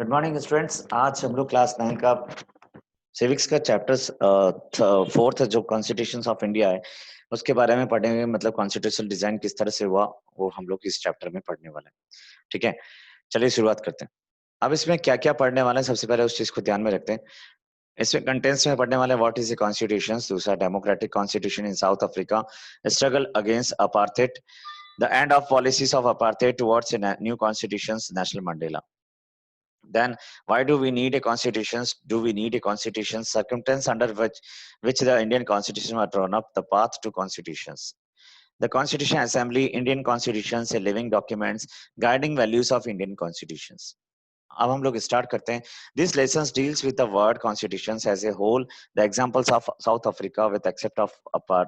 Good morning students. आज हम लोग क्लास 9 का सिविक्स का चैप्टर्स फोर्थ जो कॉन्स्टिट्यूशन ऑफ इंडिया है उसके बारे में पढ़ेंगे। मतलब कॉन्स्टिट्यूशनल डिजाइन किस तरह से हुआ वो हम लोग इस चैप्टर में पढ़ने वाले हैं। ठीक है, चलिए शुरुआत करते हैं। अब इसमें क्या क्या पढ़ने वाले हैं, सबसे पहले उस चीज को ध्यान में रखते हैं। इसमें कंटेंट्स में पढ़ने वाले व्हाट इज ए कॉन्स्टिट्यूशन, दूसरा democratic constitution in South Africa, struggle against apartheid, the end of policies of apartheid towards new constitution, national Mandela. Then, why do we need a constitution? Do we need a constitution? Circumstance under which the Indian constitution was drawn up, the path to constitutions. The Constitution Assembly, Indian constitutions, a living documents, guiding values of Indian constitutions. अब हम लोग start करते हैं। This lesson deals with the word constitutions as a whole. The examples of South Africa with except of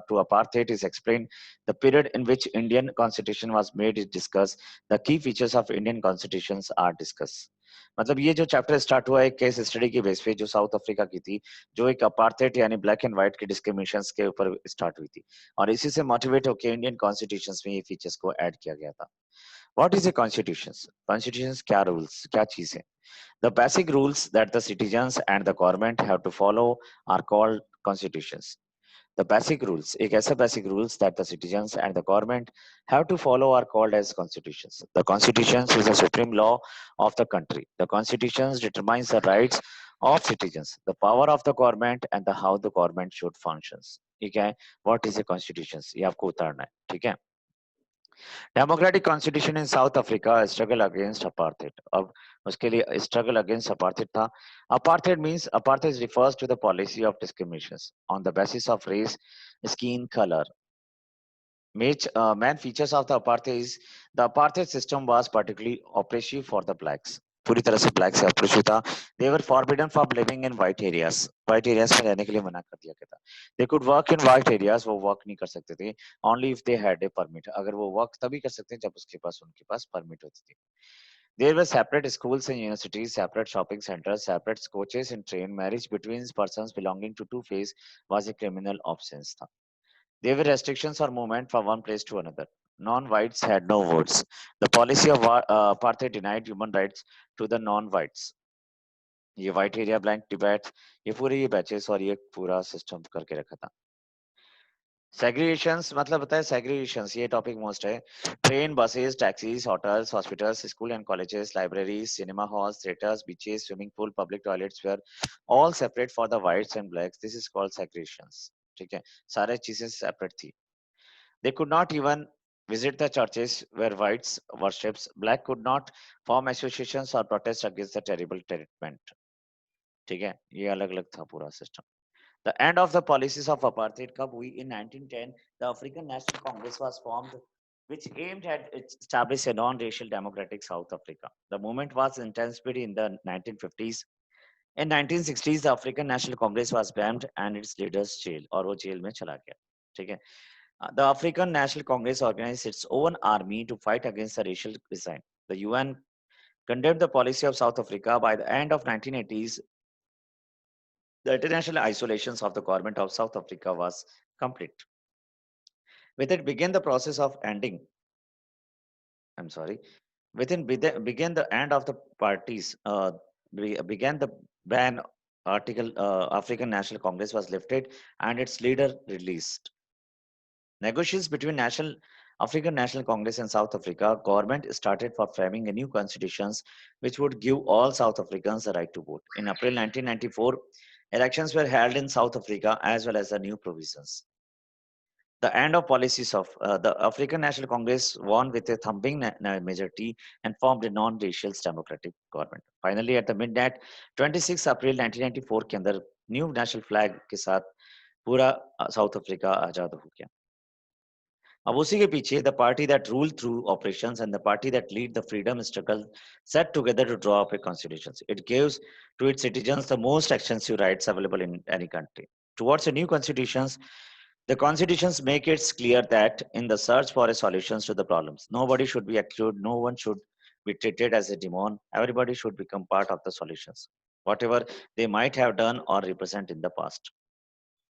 to apartheid is explain. The period in which Indian constitution was made is discuss. The key features of Indian constitutions are discuss. मतलब ये जो chapter start हुआ है एक case study की base पे जो south Africa की थी, जो एक अपार्थेड यानी ब्लैक एंड व्हाइट की डिस्क्रिमिनेशंस के ऊपर स्टार्ट हुई थी, और इसी से मोटिवेट होकर इंडियन कॉन्स्टिट्यूशंस में ये फीचर्स को ऐड किया गया था। What is a constitution? Constitutions क्या rules, क्या चीज है? The basic rules that the citizens and the government have to follow are called constitutions. The basic rules, एक ऐसा basic rules that the citizens and the government have to follow are called as constitutions. The constitutions is the supreme law of the country. The constitutions determines the rights of citizens, the power of the government and the how the government should functions. ठीक है? What is a constitutions? ये आपको उतारना है, ठीक है? Democratic constitution in South Africa, struggle against apartheid. अब उसके लिए स्ट्रगल अगेंस्ट अपार्थेड था। Apartheid means apartheid refers to the policy of discrimination on the basis of race, skin colour. main features of the apartheid is the apartheid system was particularly oppressive for the blacks. पूरी तरह से black से approach था। They were forbidden from living in white areas, white areas में रहने के लिए मना कर दिया गया था। They could work in white areas, वो वर्क नहीं कर सकते थे। Only if they had a permit, अगर वो वर्क तभी कर सकते हैं जब उनके पास परमिट होती थी। There were separate schools and universities, separate shopping centers, separate coaches and train. Marriage between persons belonging to two faiths was a criminal offense था। There were restrictions or movement from one place to another. Non-whites had no votes. The policy of apartheid denied human rights to the non-whites. ये white area blank debate, ये पूरे ये batches और ये पूरा system करके रखा था। सेग्रीगेशंस मतलब बताए, सेग्रीगेशंस ये टॉपिक मोस्ट है। Train, buses, taxis, hotels, hospitals, school and colleges, libraries, cinema halls, theatres, beaches, swimming pool, public toilets were all separate for the whites and blacks. This is called segregations. ठीक है, सारे चीजें separate थी। They could not even visit the churches where whites worships. Black could not form associations or protest against the terrible treatment. ठीक है, ये अलग अलग था पूरा system. The end of the policies of apartheid कब हुई? In 1910, the African National Congress was formed, which aimed at establish a non-racial democratic South Africa. The movement was intensified in the 1950s. In 1960s, the African National Congress was banned and its leaders jailed, और वो jail में चला गया। ठीक है, the African National Congress organized its own army to fight against the racial design. The UN condemned the policy of South Africa. By the end of 1980s, the international isolations of the government of South Africa was complete. With it began the process of ending. I'm sorry. Within began the end of the parties. Began the ban. Article African National Congress was lifted and its leader released. Negotiations between African National Congress and South Africa government started for framing a new constitutions which would give all South Africans the right to vote. In April 1994, elections were held in South Africa as well as the new provisions. The end of policies of the African National Congress won with a thumping majority and formed a non-racial democratic government. Finally, at the midnight, 26 April 1994 के अंदर new national flag के साथ पूरा south Africa आजाद हो गया। अब उसी के पीछे the party that ruled through operations and the party that lead the freedom struggle set together to draw up a constitution. It gives to its citizens the most extensive rights available in any country. Towards a new constitutions, the constitutions make it clear that in the search for a solutions to the problems, nobody should be excluded, no one should be treated as a demon. Everybody should become part of the solutions, whatever they might have done or represent in the past.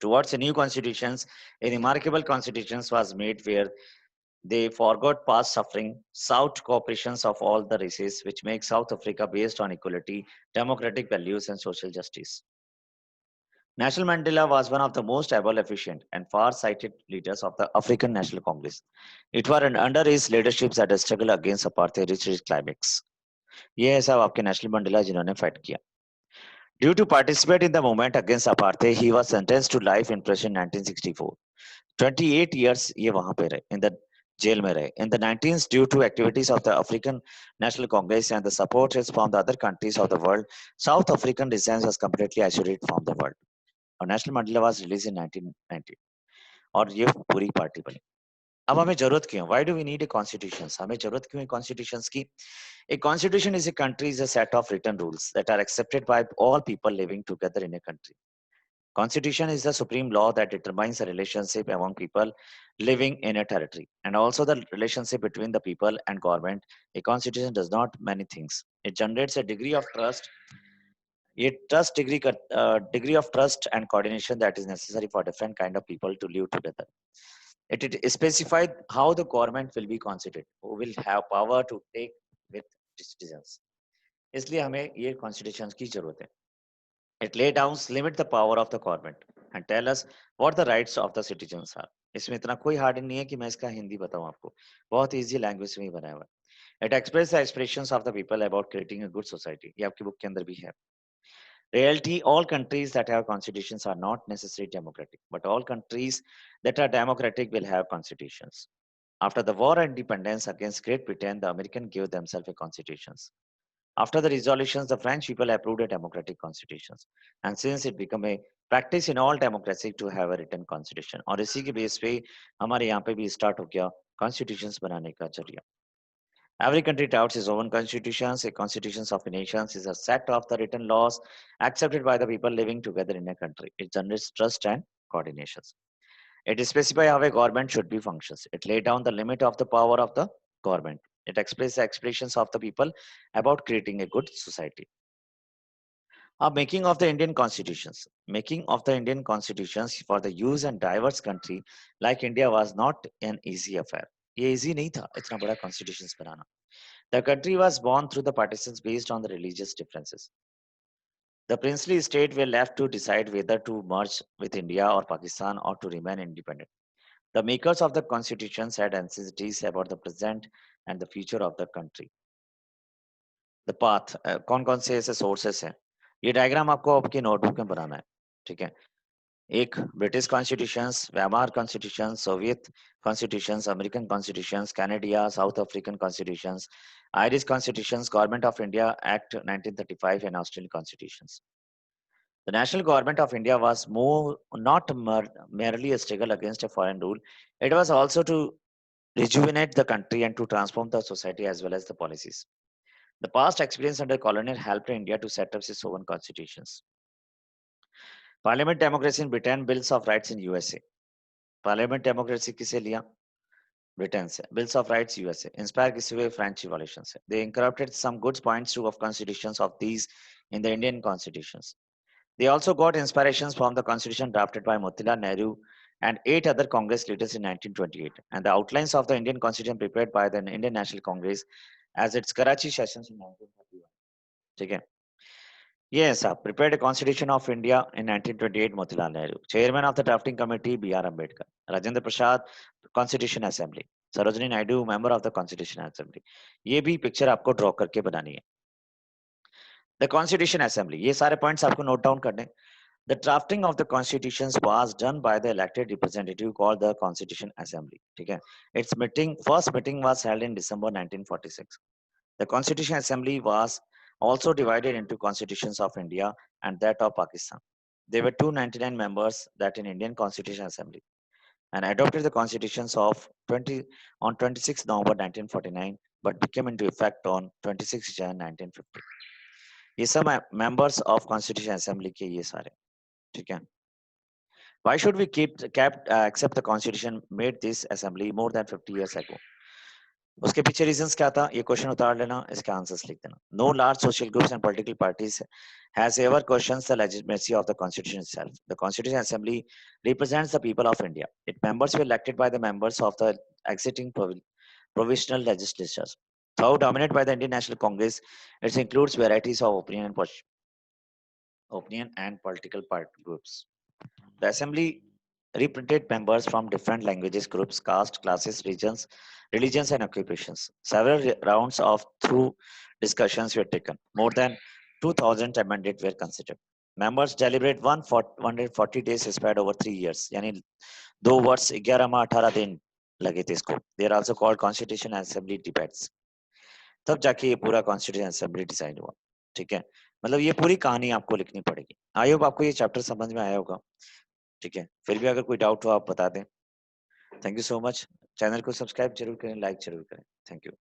Towards a new constitutions, a remarkable constitutions was made where They forgot past suffering, sought cooperations of all the races, which makes South Africa based on equality, democratic values, and social justice. Nelson Mandela was one of the most able, efficient, and far-sighted leaders of the African National Congress. It was under his leadership that the struggle against apartheid reached its climax. ये है साहब आपके national Mandela जिन्होंने fight किया. Due to participate in the movement against apartheid, he was sentenced to life in prison in 1964. 28 years ये वहां पे रहे, in the jail में रहे. In the 19th, due to activities of the African National Congress and the supporters from the other countries of the world, South African resistance was completely isolated from the world. और national Mandela was released in 1990 और ये पूरी party बनी. अब हमें जरूरत क्यों? Why do we need a constitution? हमें जरूरत क्यों है constitutions की? A constitution is a country is a set of written rules that are accepted by all people living together in a country. Constitution is the supreme law that determines the relationship among people living in a territory and also the relationship between the people and government. A constitution does not many things. It generates a degree of trust, degree of trust and coordination that is necessary for different kind of people to live together. It specifies how the government will be constituted, who will have power to take with decisions. इसलिए हमें ये constitution की जरूरत है. It lay down limit the power of the government and tell us what the rights of the citizens are. इसमें इतना कोई hard नहीं है कि मैं इसका हिंदी बताऊं आपको. बहुत इजी लैंग्वेज में ही बनाया हुआ है. It expresses the aspirations of the people about creating a good society. ये आपकी बुक के अंदर भी है. Reality, all countries that have constitutions are not necessarily democratic, but all countries that are democratic will have constitutions. After the war and independence against Great Britain, the Americans gave themselves a constitutions. After the resolutions, the French people approved a democratic constitutions. And since it became a practice in all democracy to have a written constitution. और इसी के base पे हमारे यहाँ पे भी start हो गया constitutions बनाने का जरिया. Every country touts its own constitutions. A constitution of a nation is a set of the written laws accepted by the people living together in a country. It generates trust and coordinations. It specifies how a government should be functions. It lays down the limit of the power of the government. It expresses the expressions of the people about creating a good society. Making of the Indian constitutions. Making of the Indian constitutions for the use and diverse country like India was not an easy affair. ये easy नहीं था इतना बड़ा constitutions banana. The country was born through the partitions based on the religious differences. The princely state were left to decide whether to merge with India or Pakistan or to remain independent. The makers of the constitutions had anxieties about the present and the future of the country. The path, कौन कौन से ऐसे sources हैं? ये diagram आपको आपकी notebook में बनाना है, ठीक है? एक British constitutions, Weimar constitution, Soviet constitutions, American constitutions, Canada, south African constitutions, Irish constitutions, government of India act 1935 and Australian constitutions. The national government of India was more not merely a struggle against a foreign rule, it was also to rejuvenate the country and to transform the society as well as the policies. The past experience under colonial helped India to set up its own constitutions. Parliament democracy in Britain, Bills of Rights in USA. Parliament democracy किसे लिया? Britain से. Bills of Rights USA. Inspire किसे हुए? French Revolution से. They incorporated some good points too of constitutions of these in the Indian constitutions. They also got inspirations from the constitution drafted by Motilal Nehru and 8 other Congress leaders in 1928 and the outlines of the Indian constitution prepared by the Indian National Congress as its Karachi sessions in 1931. ठीक है? Yes, prepared a Constitution of India in 1928, Motilal Nehru. Chairman of the drafting committee, B.R. Ambedkar. Rajendra Prasad, Constitution Assembly. Sarojini Naidu, member of the Constitution Assembly. ये भी picture आपको draw करके बनानी है. The Constitution Assembly. ये सारे points आपको note down करने. The drafting of the constitutions was done by the elected representative called the Constitution Assembly. ठीक है? Its first meeting was held in December 1946. The Constitution Assembly was also divided into constitutions of India and that of Pakistan. There were 299 members that in Indian Constitution Assembly and adopted the constitutions of 26 November 1949 but became into effect on 26 Jan 1950. ये सब members of Constitution Assembly के ये सारे, ठीक है? Why should we accept the constitution made this assembly more than 50 years ago? उसके पीछे reasons क्या था, ये क्वेश्चन उतार लेना, इसके आंसर्स लिख देना। No large social groups and political parties has ever questions the legitimacy of the constitution itself. The constitution assembly represents the people of India. Its members were elected by the members of the exiting provisional legislatures. Though dominated by the Indian National Congress, it includes varieties of opinion and political groups. The assembly reprinted members from different languages, groups, caste, classes, regions, religions, and occupations. Several rounds of through discussions were taken. More than 2,000 amendments were considered. Members deliberate 140 days spread over 3 years. यानी 2 वर्ष 11 माह 18 दिन लगे थे इसको. They are also called Constitution Assembly debates. तब जाके ये पूरा कॉन्स्टिट्यूशन असेंबली डिसाइड हुआ। ठीक है, मतलब ये पूरी कहानी आपको लिखनी पड़ेगी। आई होप आपको ये चैप्टर समझ में आया होगा। ठीक है, फिर भी अगर कोई डाउट हो आप बता दें। Thank you so much. Channel को सब्सक्राइब जरूर करें, लाइक जरूर करें। Thank you.